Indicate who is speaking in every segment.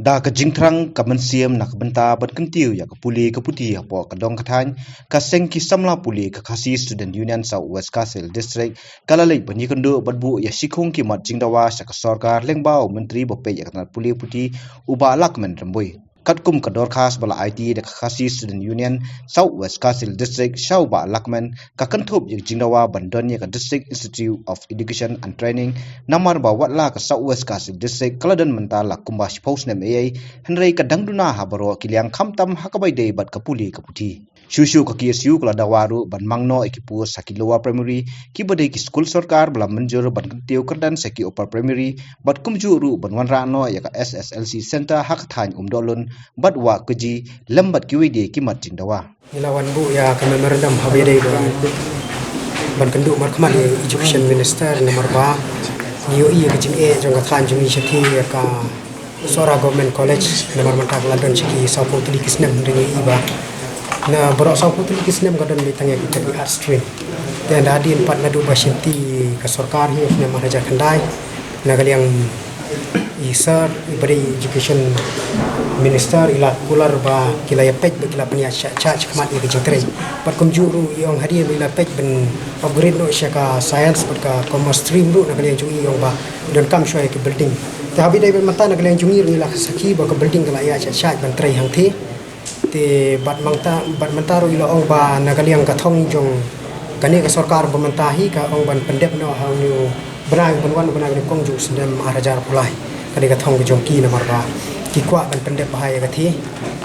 Speaker 1: Da ka jingtrang ka mensiam nak benta bat kentiu ya ka puli ka puti apo ka dong kathan ka seng ki samla puli ka khasi student union South West Kasel district kalalai bani kendu batbu ya sikhung ki mat jingdawa sa ka sarkar lengbau menteri bope ya ka puli puti uba lakmen ramboi katkum ka dorkhas bala IT da ka khasi student union South West Kasel district shauba lakmen ka kanthop ya jingdawa bandon ya ka district institute of education and training namar ba watla ka South West Kasel district kaladan mentala kumba post nem ai henrei ka dangduna habaro kiliang khamtam hakabai dei bat ka puli ka puti shushu ka KSU kala dawaru ban mangno ekipu saki lower primary ki badai ki school sarkar bala manjur ban teu kerdan saki upper primary bat kumju ru ban wanra no ya ka SSLC center hakathan umdolun bat wa kuji lambat ki wede ki mat jingdawa
Speaker 2: ilawan bu ya ka memorandum habede ban kendu mar khamal education minister nomor 2 niyo iya ke jing jong ka khan jung shati ka sora government college nomor mantak ladon chiki sapo tuli kisnem ringi iba na borok sapo tuli kisnem gadon mitang kita di art stream dan hadin pat nadu basinti ka sarkar hi ne maharaja khandai na yang isar ibari education minister ila kular ba kila yapek ba kila pania cha khamat ke jingtre pat kumjuru yong hari ila pek ben upgrade no shaka science pat ka commerce stream ru na kalian jungi yong ba don kam shoy ke building ta habi dai ben mata na kalian jungi ila saki ba ka building kala ya cha ban trai hang thi te bat manta ru ila ong ba na kalian ka thong jong kani ka sarkar ba mantahi ka ong ban pendep no how new benang benwan benang kong ju sendem arajar pulai kani ka thong jong ki na marba ki kwa ban pendep bahaya ka thi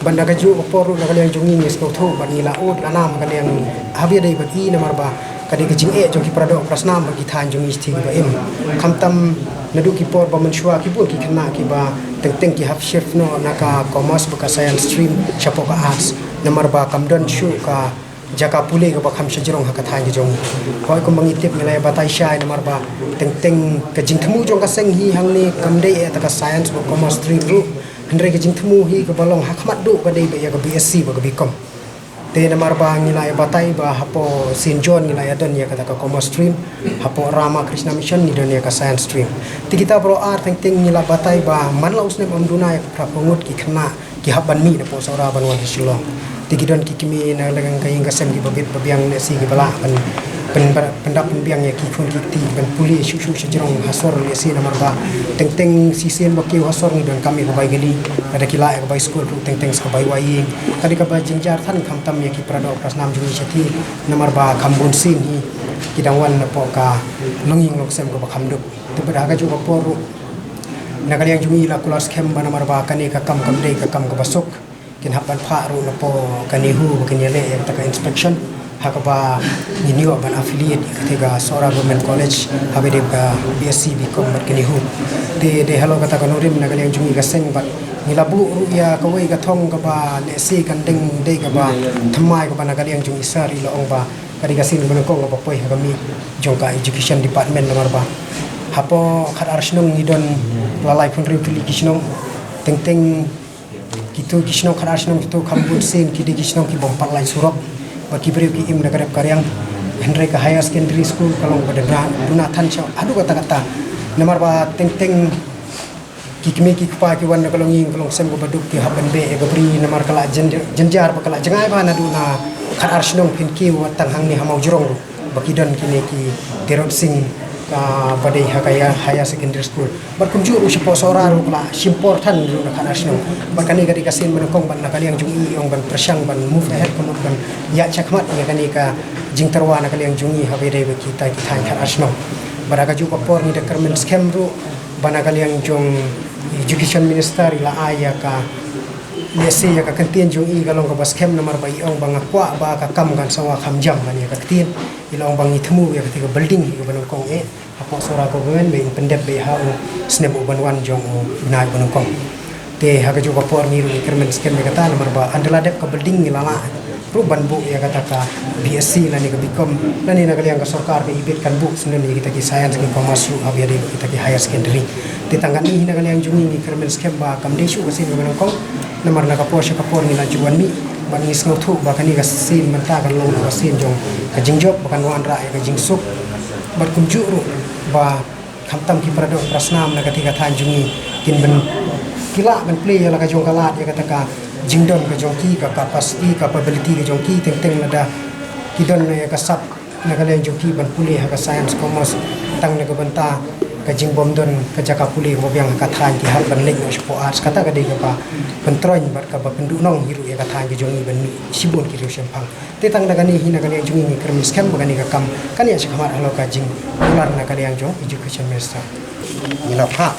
Speaker 2: banda ka ju oporu na kalian jungi nges ko tho ban ila ut lana ma kalian habi dai ba i na marba kadi ka jing jong ki prado prasnam ba ki than jungi thi ba em khamtam nadu ki por ba manshwa ki por ki khna ki ba teng ki half shift no naka commerce ba ka science stream chapo ka arts na marba kamdon shu ka jaka pule ka bakham shajrong ha ka thang jong hoi ko mangi tip nilai batai shai namar ba teng ka jing thmu jong ka seng hi hang ni kamdei ta ka science ba commerce stream ru andre ka jing thmu hi ka balong ha khmat du ka dei ba ya ka BSc ba ka Bcom te namar ba nilai batai ba hapo St John nilai adon ya ka commerce stream hapo Rama Krishna Mission ni don ya ka science stream ti kita bro ar teng nilai batai ba manla usne amduna ya ka pungut ki khna ki haban mi na po saura banwan shilong tikidon kikimi na lagang kayong kasem ki babit babiang na si bala pendap biang ya ki khun ki ti ban puli shu sejrong hasor le si namar ba teng sisen ba ki hasor ni don kami ba gali ada kila ya ba school teng ska bai wai kadi ka ba jingjar than khamtam ya ki prado prasnam juni chati namar ba khambun sin hi kidangwan na po ka manging loksem ko ba khamduk te ba ga ju ba poru nagaliang jumi la kulas kem ba namar ba kani ka kam dei ka kam ka basok kin hapan pha ru na po kanihu kinele ya ta inspection hakaba ninyo ban affiliate ketiga sora government college habide ka BSc Bcom bat kanihu de hello kata kanorim na kaliang jungi ka seng bat nilabu ru ya ka wei ka thong ka ba le si kan ding de ka ba thamai ka ba na kaliang jungi sari lo ong ba kadi ka sin ban ko ba poi ha kami jong ka education department nomor ba hapo khat arsnong nidon lalai pun ri pili kisnong teng kitu kisnong khar asnong kitu khambun sin kidi kisnong ki bompar lai surok baki beri ki im nagarep karyang henry ka higher secondary school kalong pada duna than chaw adu kata namar ba teng ki kimi ki pa ki wan kalong ing kalong sem ko baduk ki haban be e gabri namar kala jenjar ba kala jangai ba na duna khar asnong pin ki watang hang ni hamau jurong baki don kini ki terot sing badai hakaya higher secondary school berkunjung usaha sora ru kala simportan ru na kana sino bakani gadi kasin menokong ban nakaliang jungi ong ban persang ban move ahead komot ban ya chakmat ya kani ka jingtarwa nakaliang jungi habede kita khar asno baraga ju por ni de kermen scam ru banakaliang jong education minister ila aya ka lesi ya ka kantin jungi kalong ka baskem nomor bai ong bang kwa ba ka kam kan sawa khamjam ban ya ka tin ila ong bang ithmu ya ka building ka banokong apo sora ko ben be pendep be ha snep banwan jong nai banokong te ha ka ju ka por ni ru kermen scam be kata nomor ba andala dep ka building ni lala ru ban bu ya kata ka BSc la ni ka Bcom la ni nakaliang ka sarkar ka ibit kan bu sunan ni kita ki science ki commerce ru abia de kita ki higher secondary te tanggan ni nakaliang jungi ni kermen scam ba kam de shu ka sin banokong namar na kapor ni la juan mi ban ni snau thu ba kani ka sin manta kan long ka sin jong ka jingjok bakan wan ra ka jingsuk bat kumju ru ba khamtam ki prado prasnam na katika than jungi kin ban kila ban play la ka jong kalat ya kata ka jingdon ka jong ki ka capacity capability ka jong ki teng ada kidon ya ka sap na ka jong ki ban puli ha ka science commerce tang na ka banta ka jingbom don ka jaka puli mo biang ka than ki hal ban lek no sport arts kata ka de ka pa pentroin bat ka ba pendu nong hiru ya ka than ki jong ban sibon ki reu pang te tang na ka ni hina ka ni jong ni kermis kan ba ni ka kam kan ya sikhamar halo ka jing ular na ka yang jong education minister
Speaker 3: ila pha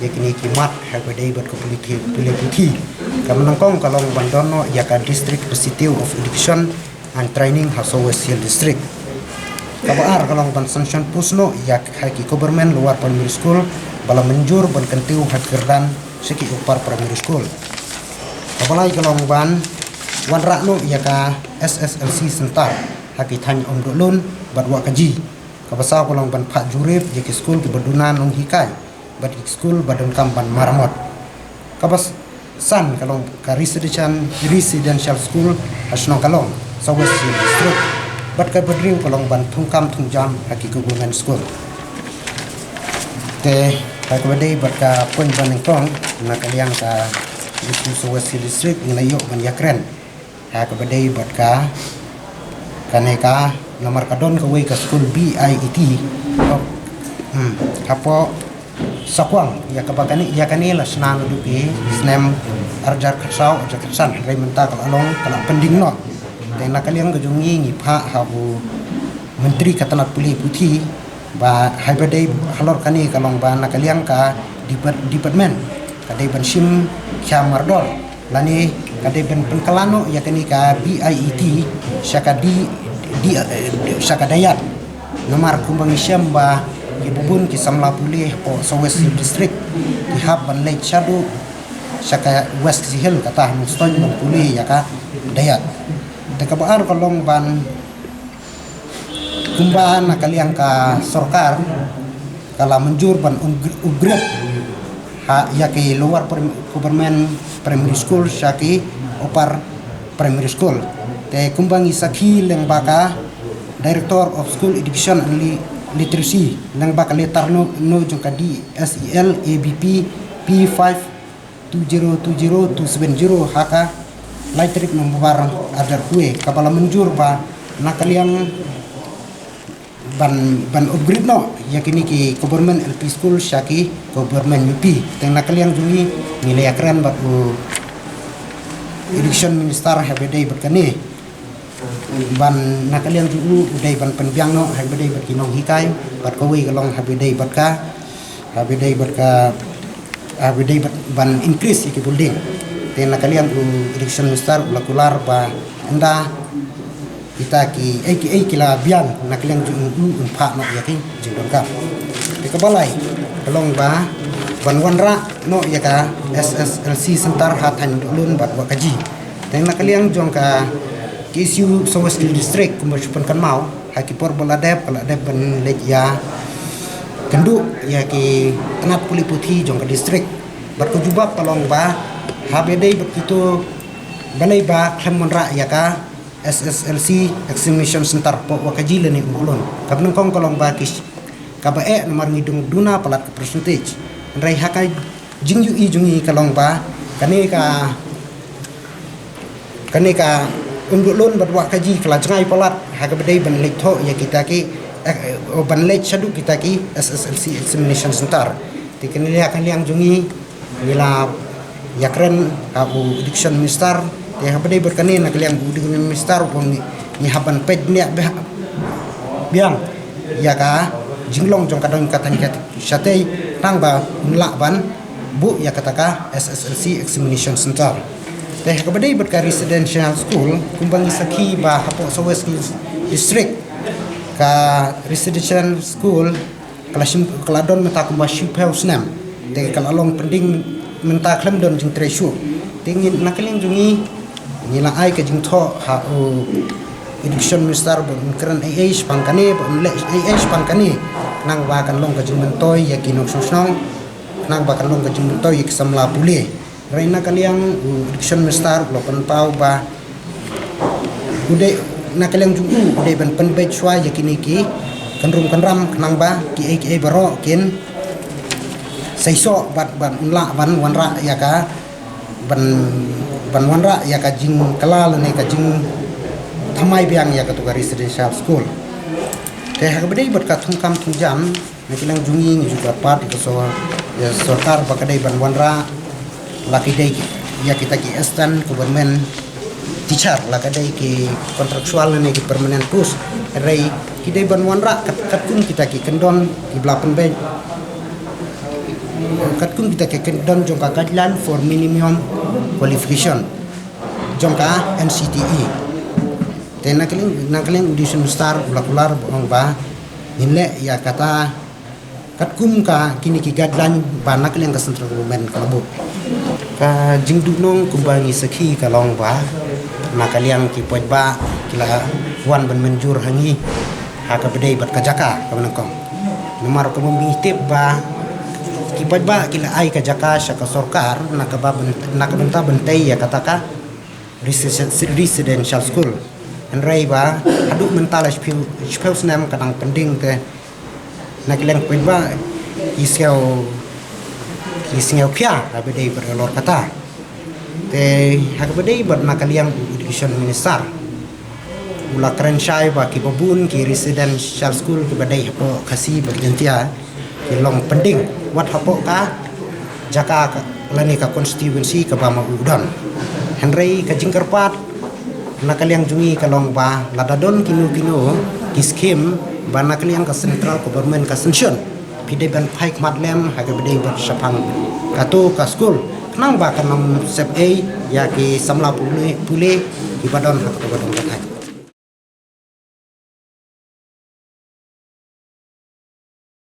Speaker 3: yakini kimat habadai bat ko politik kamanangkong kalong bandono yaka district institute of education and training Haso West Hill district kabar kalong ban sanction pusno yak haki government luar primary school bala menjur ban kentiu hakirdan siki upar primary school kabalai kalong ban wan rakno yaka SSLC sentar haki than omdolun bat wa kaji kabasa kalong ban pha jurip yaki school ki badunan nong hikai bat school badon kampan maramot kabas san kalong ka residential school asnong kalong sa West Hill district bat ka badriu kalong ban thungkam thungjam haki government school te ka badai bat ka pon ban kong na kaliang ka sa West Hill district ngelayo ban yakren ha ka badai bat ka kaneka nomor kadon ka we ka school BIET kapo sakwang ya kabagani la senang dupi snem arjar khasau arjar khasan rai menta kal along kala pending no te nakaliang gajungi ngi pha habu menteri katanat puli puthi ba haibadai halor kani kalong ba nakaliang ka department kadai ban sim khamardor lani kadai ban penkalano ya kani ka BIET syakadi di syakadayat nomor kumbang isyam ba ibubun ki samla pulih po sa West Hill district ihab ban lake shadow saka West Hill kata mustoy ban pulih ya ka dayat te kabar kolong ban kumbahan nakaliang ka sorkar kala menjur ban upgrade ha ya ki luar government primary school syaki opar primary school te kumbang isaki leng baka director of school education and literacy nang bakal letar no jongka di SEL ABP P5 2020270 haka lightrip nomor adar kue kapala menjur ba nakaliang ban upgrade no yakini ki government LP school syaki government UP teng nakaliang jungi nilai akran ba education minister habedai berkani ban nakaliang ju udai ban penbiang no habedai bat kinong hikai bat kowe kalong habedai bat ban increase iki building te nakaliang election minister ulakular ba anda kita ki kila biang nakaliang ju pha no yaki jingdon ka te kabalai kalong ba ban wanra no yaka SSLC sentar hatan dulun bat wakaji te nakaliang jongka KSU sa West Hill district kumasyupan kan mau haki por baladep ban lek ya kendu ya ki tanat puli puthi jong ka district bat ko jubab kalong ba habedai begitu balai ba klemon ra ya ka SSLC examination center po wakaji leni ulun kabnang kong kalong ba kis kabae nomor ngidung duna palat ka percentage rai hakai jingyu i jungi kalong ba kaneka undulun badwa kaji kala jangai palat haga bedai ban lek tho ya kita ki ban lek shadu kita ki SSLC examination center tikini akan liang jungi nila yakren abu education minister ya bedai berkani nak liang education minister pun ni haban ped ni biang ya ka jinglong jong kadang katan syatei tang ba nlak ban bu ya kataka SSLC examination center teh kabadai berka residential school kumbang isaki ba hapo sa West Hill district ka residential school kaladon meta kumba shipel snam teh kalalong pending menta klem don jing tresu tingin nakaling jungi nila ai ka jing tho ha education minister bon kran AH pangkani bon AH pangkani nang ba kan long ka jing mentoy yakinong sosnong nang ba kan long ka jing mentoy yak samla puli Raina kaliang education minister lopan pau ba ude nakaliang jungu ude ban penbej shwa yakini ki kanrum kanram kanang ba ki baro kin saiso ban unla ban wanra ya ka ban wanra ya ka jing kelal ne ka jing thamai biang ya ka tu residential school te ha bedai bat ka thum kam thum jam ne kilang jungi ni juga pat itu so ya sarkar bakadai ban wanra laki dai ya kita ki assistant government teacher lakadai ki kontraktual ne ki permanent post rai kidai ban wanra katkun kita ki kendon ki blapen be katkun kita ke kendon jongka guideline for minimum qualification jongka NCTE te nakaling audition star ulakular bong ba hinle ya kata katkum ka kini ki guideline ba nakaling ka central government kalabu ka jingdunong kumbangi sakhi kalong ba nakaliang ki poj ba kila wan ban menjur hangi haka bedai bat kajaka kamanangkong nomor ko tip ba kipad ba kila ay kajaka sa kasorkar nakabenta bentay ya kataka residential school enray ba aduk mentala speus nam kadang pending te nakilang kwid ba isyaw pya abedai berlor kata te hakabedai bat nakaliang education minister ula keren syai ba ki babun ki residential school ki badai hapo kasi berjentia ki long pending wat hapo ka jaka lani ka constituency ka bama udon henry ka jingkerpat nakaliang jungi ka long ba ladadon kinu ki scheme ba nakaliang ka central government ka sanction pide ban phaik matlem ha ka badai bat sapang kato ka school nang ba ka nam sep a ya ki samla pule ki badon ha ka badon ka